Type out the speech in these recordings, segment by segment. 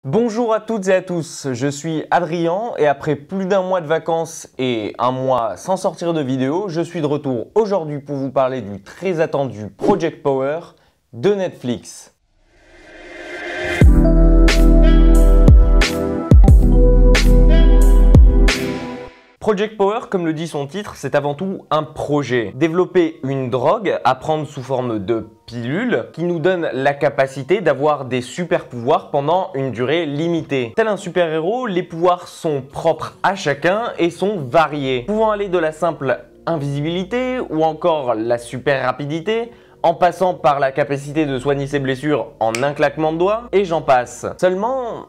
Bonjour à toutes et à tous, je suis Adrien et après plus d'un mois de vacances et un mois sans sortir de vidéo, je suis de retour aujourd'hui pour vous parler du très attendu Project Power de Netflix. Project Power, comme le dit son titre, c'est avant tout un projet. Développer une drogue à prendre sous forme de pilule qui nous donne la capacité d'avoir des super pouvoirs pendant une durée limitée. Tel un super-héros, les pouvoirs sont propres à chacun et sont variés, pouvant aller de la simple invisibilité ou encore la super rapidité, en passant par la capacité de soigner ses blessures en un claquement de doigts, et j'en passe. Seulement,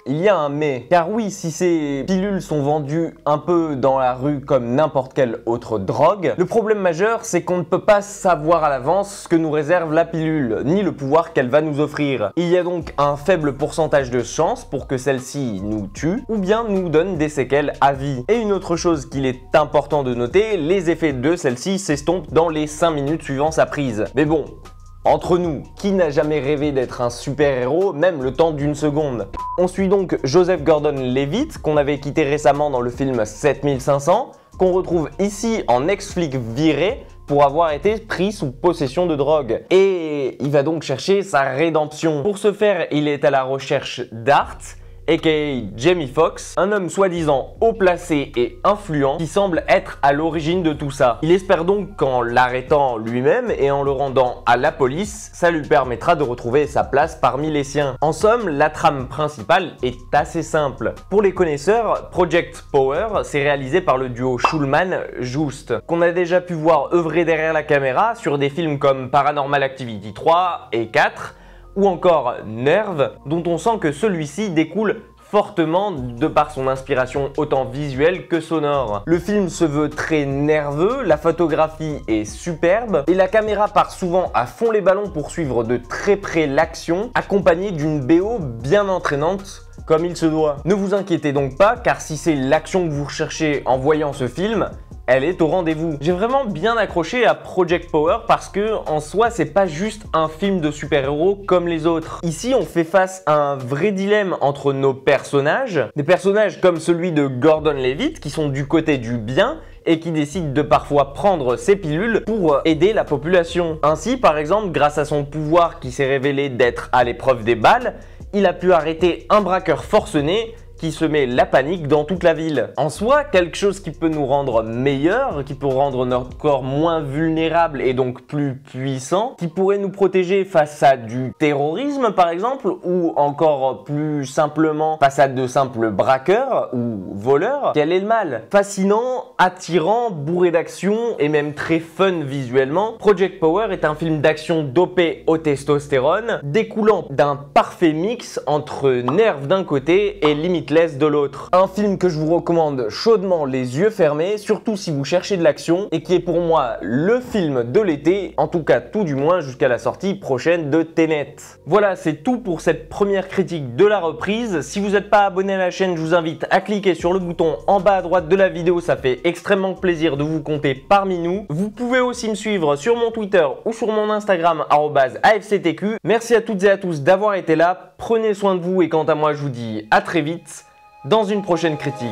il y a un mais, car oui, si ces pilules sont vendues un peu dans la rue comme n'importe quelle autre drogue, le problème majeur c'est qu'on ne peut pas savoir à l'avance ce que nous réserve la pilule, ni le pouvoir qu'elle va nous offrir. Il y a donc un faible pourcentage de chances pour que celle-ci nous tue, ou bien nous donne des séquelles à vie. Et une autre chose qu'il est important de noter, les effets de celle-ci s'estompent dans les 5 minutes suivant sa prise. Mais bon, entre nous, qui n'a jamais rêvé d'être un super-héros, même le temps d'une seconde? On suit donc Joseph Gordon-Levitt, qu'on avait quitté récemment dans le film 7500, qu'on retrouve ici en ex-flic viré pour avoir été pris sous possession de drogue. Et il va donc chercher sa rédemption. Pour ce faire, il est à la recherche d'Art, aka Jamie Foxx, un homme soi-disant haut placé et influent qui semble être à l'origine de tout ça. Il espère donc qu'en l'arrêtant lui-même et en le rendant à la police, ça lui permettra de retrouver sa place parmi les siens. En somme, la trame principale est assez simple. Pour les connaisseurs, Project Power s'est réalisé par le duo Schulman-Just, qu'on a déjà pu voir œuvrer derrière la caméra sur des films comme Paranormal Activity 3 et 4, ou encore Nerve, dont on sent que celui-ci découle fortement de par son inspiration autant visuelle que sonore. Le film se veut très nerveux, la photographie est superbe et la caméra part souvent à fond les ballons pour suivre de très près l'action, accompagnée d'une BO bien entraînante comme il se doit. Ne vous inquiétez donc pas, car si c'est l'action que vous recherchez en voyant ce film, elle est au rendez-vous. J'ai vraiment bien accroché à Project Power parce que en soi c'est pas juste un film de super-héros comme les autres. Ici on fait face à un vrai dilemme entre nos personnages, des personnages comme celui de Gordon-Levitt qui sont du côté du bien et qui décide de parfois prendre ces pilules pour aider la population. Ainsi par exemple, grâce à son pouvoir qui s'est révélé d'être à l'épreuve des balles, il a pu arrêter un braqueur forcené qui se met la panique dans toute la ville. En soi, quelque chose qui peut nous rendre meilleurs, qui peut rendre notre corps moins vulnérable et donc plus puissant, qui pourrait nous protéger face à du terrorisme par exemple, ou encore plus simplement face à de simples braqueurs ou voleurs. Quel est le mal? Fascinant, attirant, bourré d'action et même très fun visuellement, Project Power est un film d'action dopé au testostérone, découlant d'un parfait mix entre nerfs d'un côté et limitless de l'autre. Un film que je vous recommande chaudement les yeux fermés, surtout si vous cherchez de l'action, et qui est pour moi le film de l'été, en tout cas tout du moins jusqu'à la sortie prochaine de Tenet. Voilà, c'est tout pour cette première critique de la reprise. Si vous n'êtes pas abonné à la chaîne, je vous invite à cliquer sur le bouton en bas à droite de la vidéo, ça fait extrêmement plaisir de vous compter parmi nous. Vous pouvez aussi me suivre sur mon Twitter ou sur mon Instagram @AFCTQ. Merci à toutes et à tous d'avoir été là, prenez soin de vous et quant à moi je vous dis à très vite dans une prochaine critique.